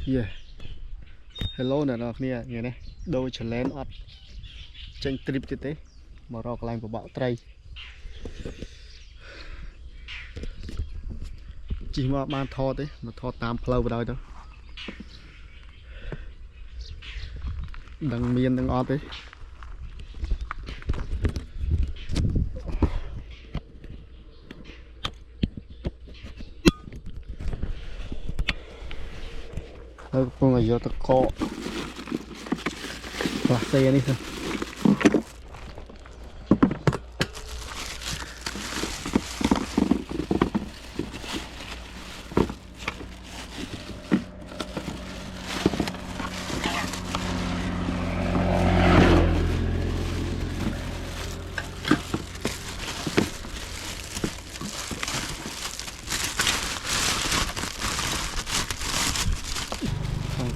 Yeah. Hello nè nghe nghe này đôi trở lên ọt trên trip thế thế mà rọc lại của bão tây chỉ mà ban thò thế mà thò tam flow vào đây đâu đằng miên đằng ọt đấy con này giờ ta co là xe đi thôi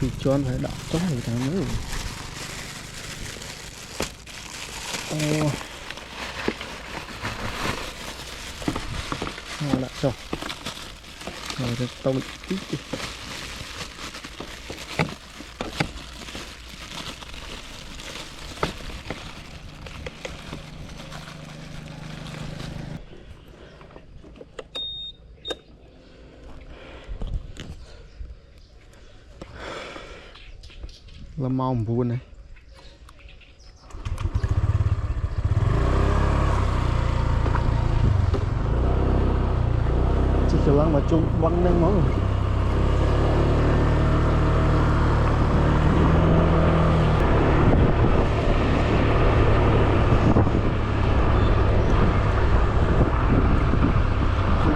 thì cho phải đọc tốt người ta mới đã cho rồi thì tao bị ít đi là mau buồn này chỉ chờ lăng mà chung băng lên món rồi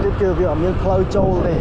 tiếp kêu việc miếng khơi trâu này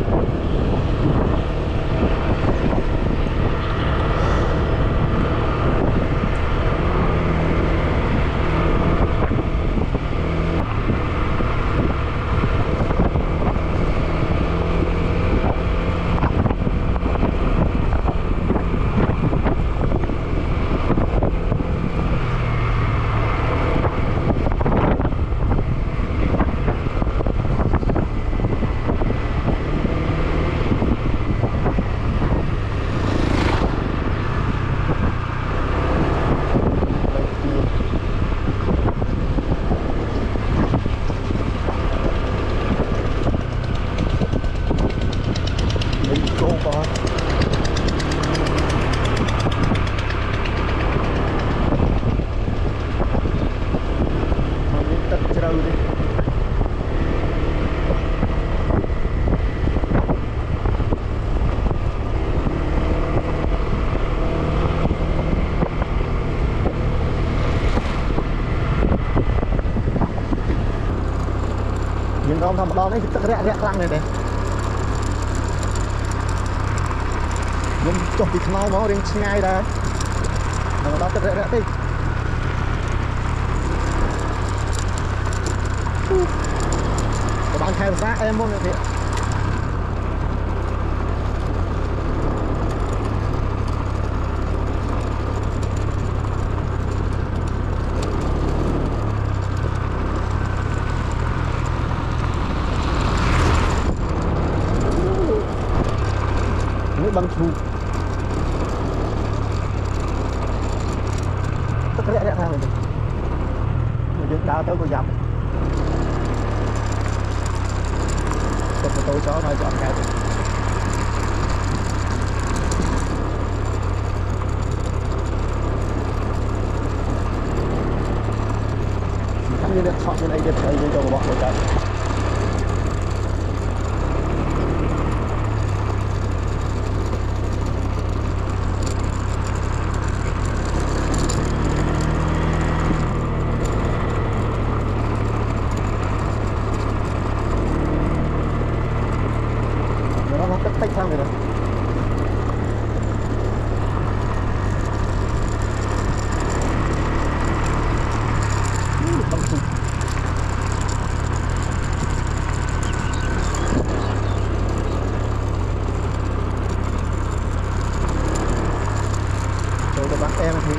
không thầm đo đấy tức rẽ rẽ răng này này nhưng chụp thì mau máu đến ngay đây mà đó tức rẽ rẽ đi các bạn khai ra em muốn như bằng chu tất cả rẽ ra rồi mình đào tới cô dập tôi chó nói chọn cái như được chọn như này được thấy cho bọn người ta tách sang rồi này rồi các bác em thì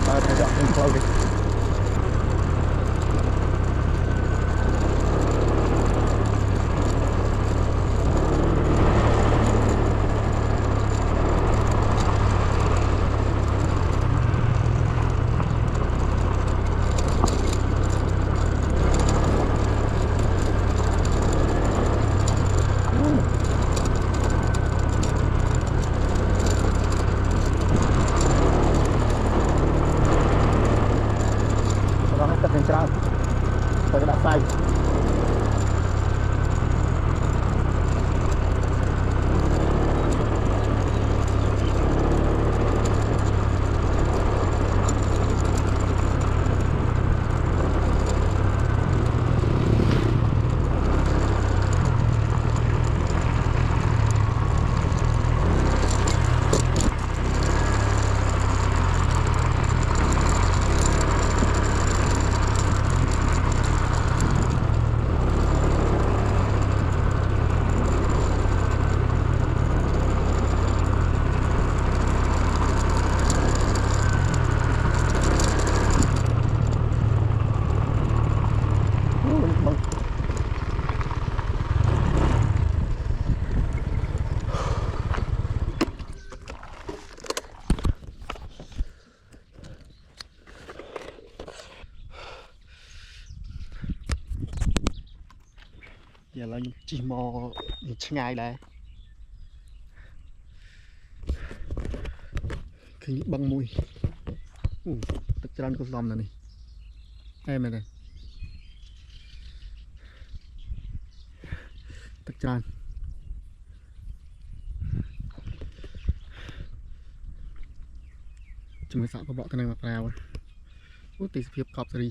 theo dõi mình flow đi giờ là chỉ mò ngay đây khi băng mùi tất chân có dòng này này em này tất chân chúng mình sợ có bọn cái này mặc vào út thì phiệp cọp rồi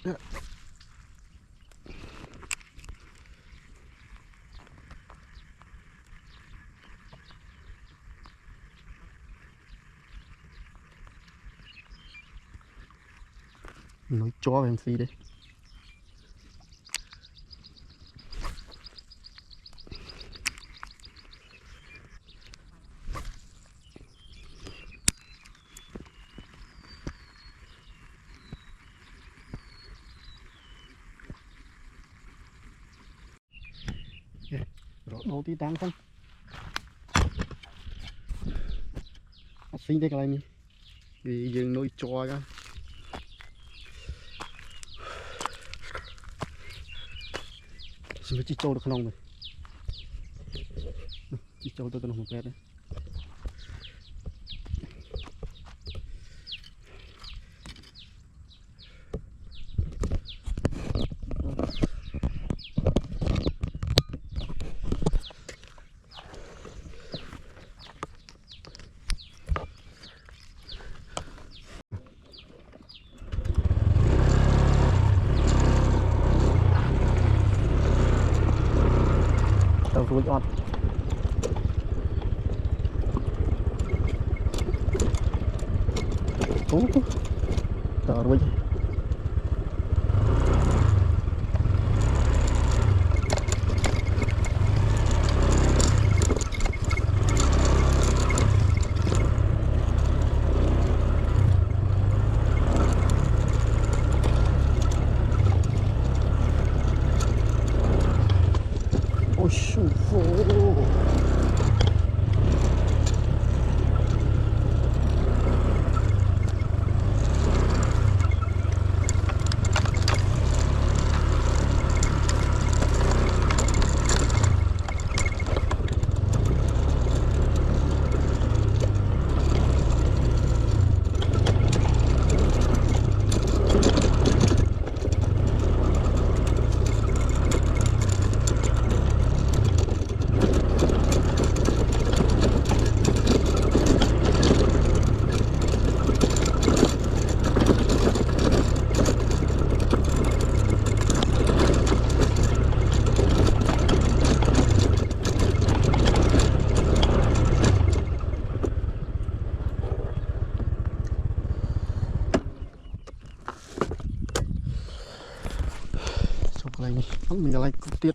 đẹp. Nói cho em xí đấy. Rồi đầu tí tăng không? Xin đây cái này vì dừng nuôi cho ra. Xin chỉ trâu được không này? Chỉ trâu tôi một cái đấy. Ruột ọt tờ ruột ôi xù phô này mình lại cục tiết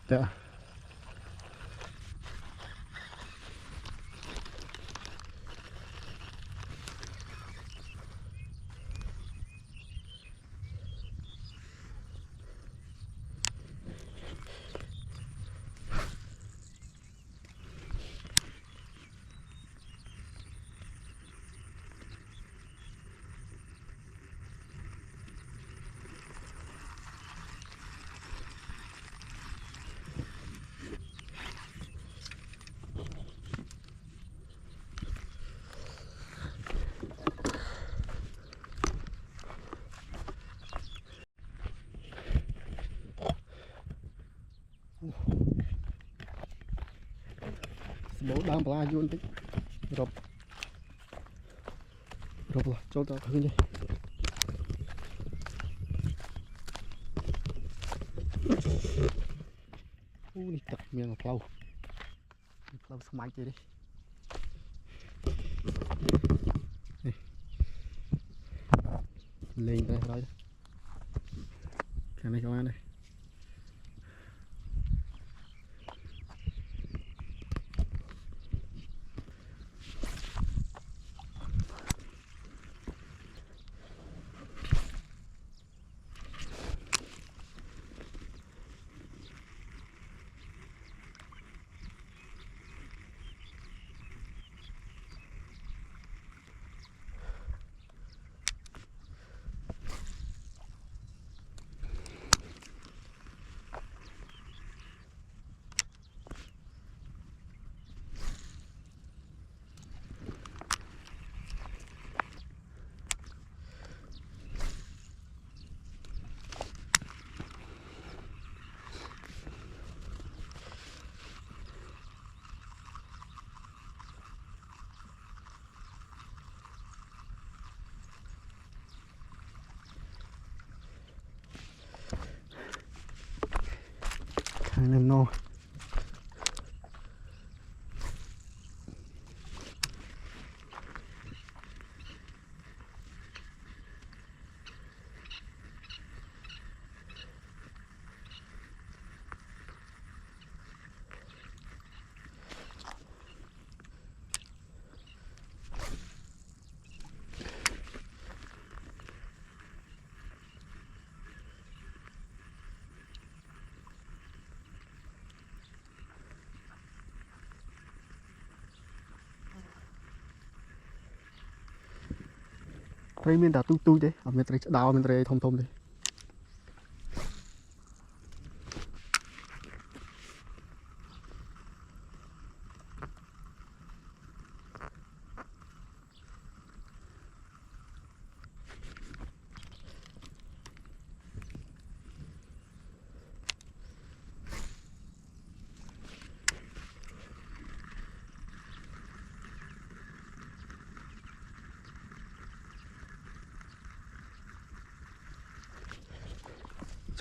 dạ. Bố đang plá vô tí rộp là cho ta thương đi នេះទឹកមានផ្លូវស្មាច់ទេនេះលេងទៅហើយខាងនេះក៏បានដែរ I don't know.ត្រីមានតែទូទូទេអត់មានត្រីឆ្ដោមានត្រីធំធំទេ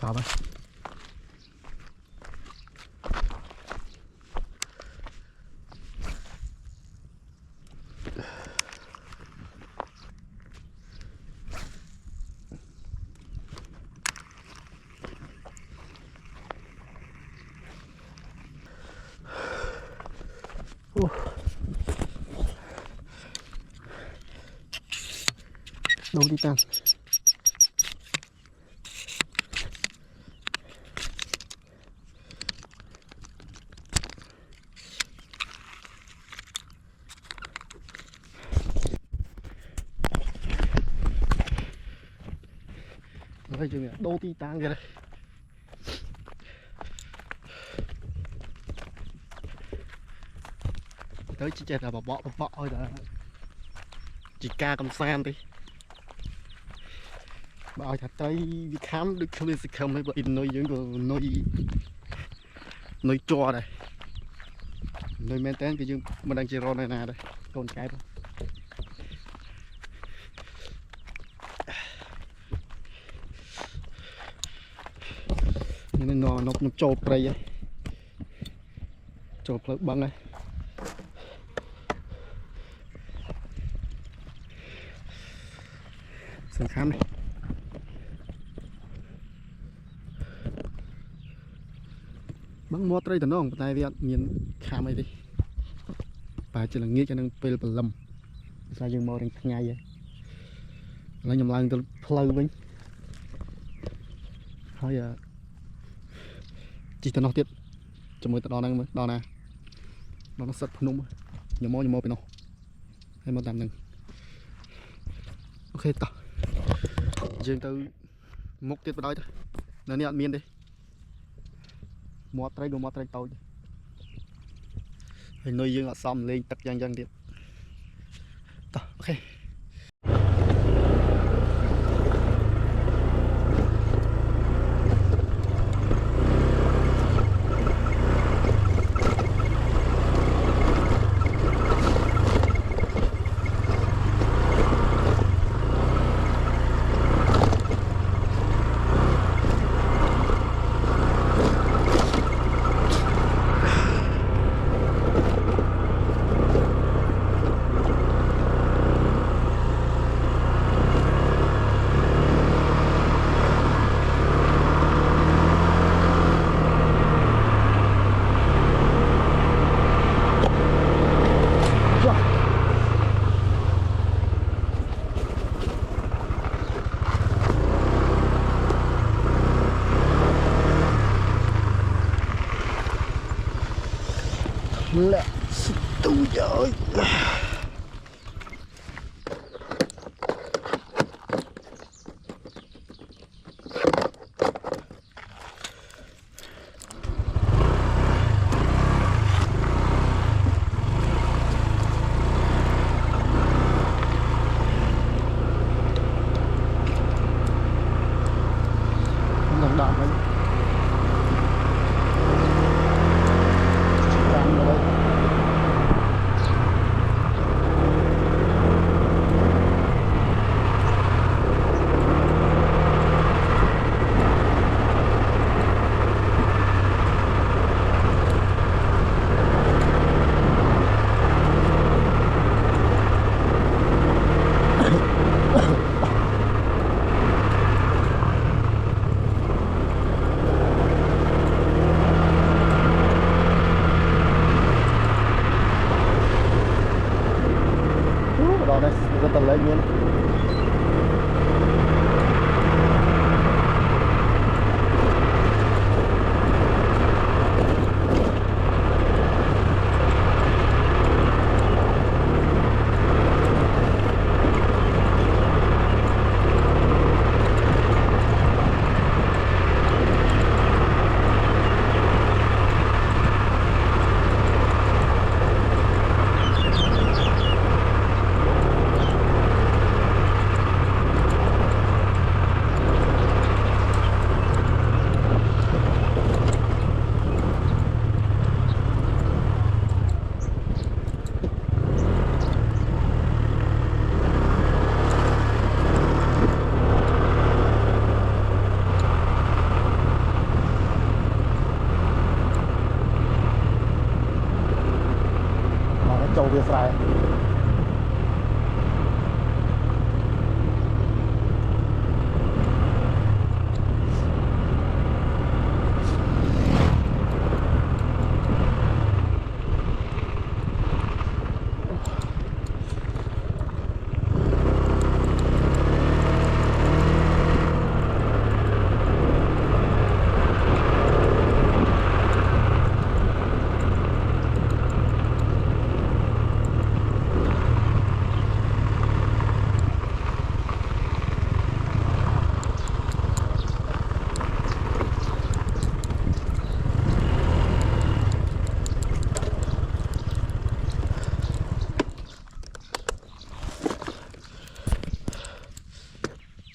Chào bạn. Đâu đi tan. Đây chừng đô ti tang kìa đây. Tới chỉ chết là bọ thôi là chỉ ca cầm san đi. Bảo thật tới đi khám được không sẽ không mấy bọn nuôi dưỡng của nuôi chó đây. Nuôi men tên cái dương mình đang chơi ron này nè đây. Con cái đó. Nên nó trộn đây ấy. Trộn lớp băng này. Sân khám này. Băng mua đây tận nó tay việt nhìn khám ấy đi. Bà chỉ là nghĩ cho nên pel lầm. Sao dương màu đang ngay vậy. Lấy nhầm lần tôi pleu với. Thôi giờ chỉ tao nói tiếp cho mọi tao đang đo nè nó sật nung nhiều mò bên nó hay mà làm đừng ok tao dương tao múc tiếp vào đó thôi nên đi ăn miên đi mò trai tàu hình nuôi dương ở xong lên tật dân tiếp tao ok. Let's do it. Lòng đạn đấy. Đạn vào đây. Đó đây, rất là lên luôn. Châu Việt Sài.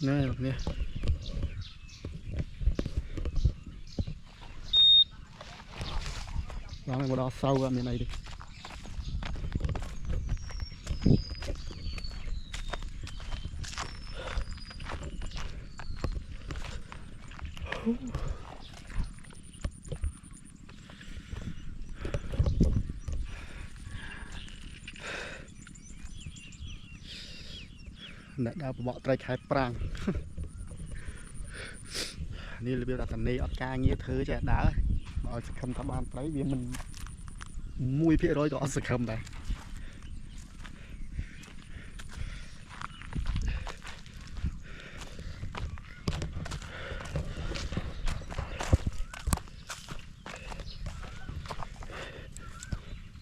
Nè, nè. Đó này, đó sâu ra bên này đi. Đã đào bỏ trái khai prang. Này là việc đặt này ở ca nghĩa thứ chả đá. Ở sẽ không thăm ban trái vì mình mùi phía rồi có sẽ không đây.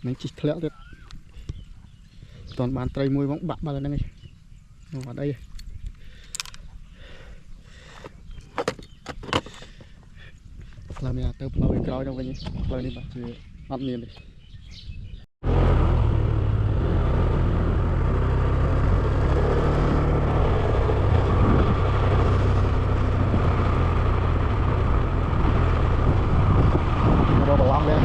Mình chỉ theo được toàn bàn trái mùi bóng bạc mà là này ở đây làm nhà từ lâu cái cõi trong cái gì lâu đi bạn chỉ ăn miếng đi. Rồi bỏ ăn lên.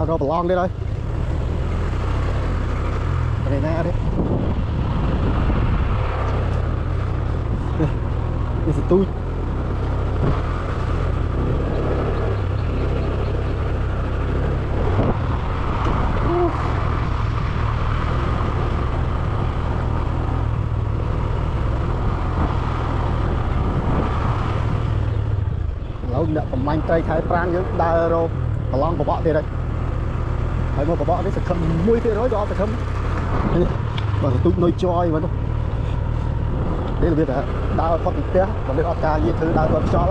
ដល់រកប្រឡងទៀតហើយទៅណាទេនេះស្ទូចអ្នកកំាញ់ត្រីខែប្រាំងយើងដើររកប្រឡងបបក់ទៀតហើយមកបបក់នេះសង្ឃឹម 1% ក៏អត់សង្ឃឹមបើទូចនុយចយមកនោះនេះរបៀបថាដើរផុតពីផ្ទះបើនេះអត់ការងារធ្វើដើរគាត់ខ្យល់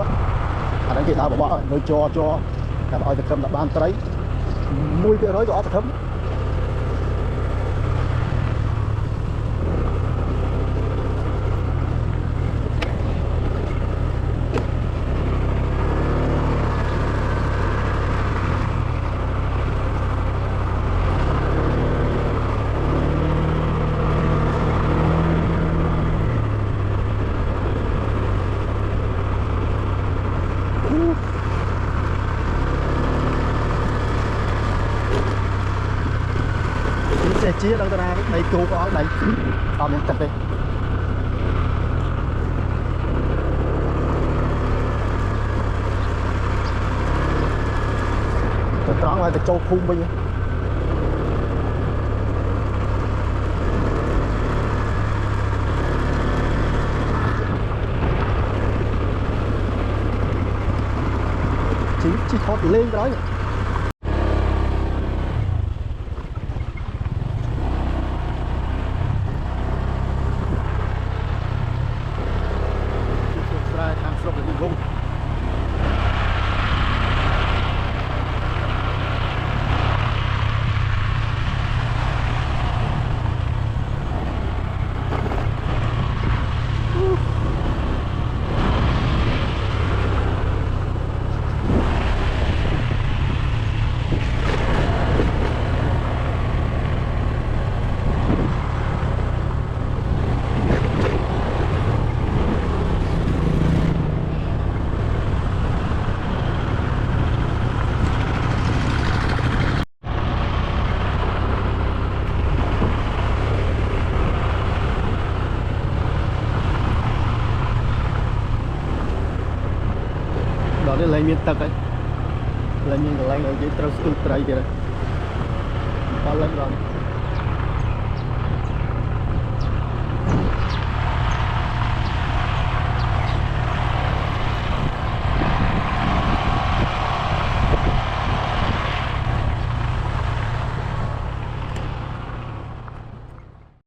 អាហ្នឹងគេដើរបបក់នុយចតែឲ្យសង្ឃឹមដល់បានត្រី 1% ក៏អត់សង្ឃឹមជាដល់តារាដៃគោក៏អត់ដៃអត់មានទឹកទេទៅត្រង់ឲ្យទៅចូលភូមិវិញជីថតលេងទៅហើយស្រុកនេះវងដល់នេះឡើងមានទឹកហើយឡើងមានកន្លែងឲ្យយើងត្រូវស្ទូចត្រីទៀតហើយដល់ឡើងដល់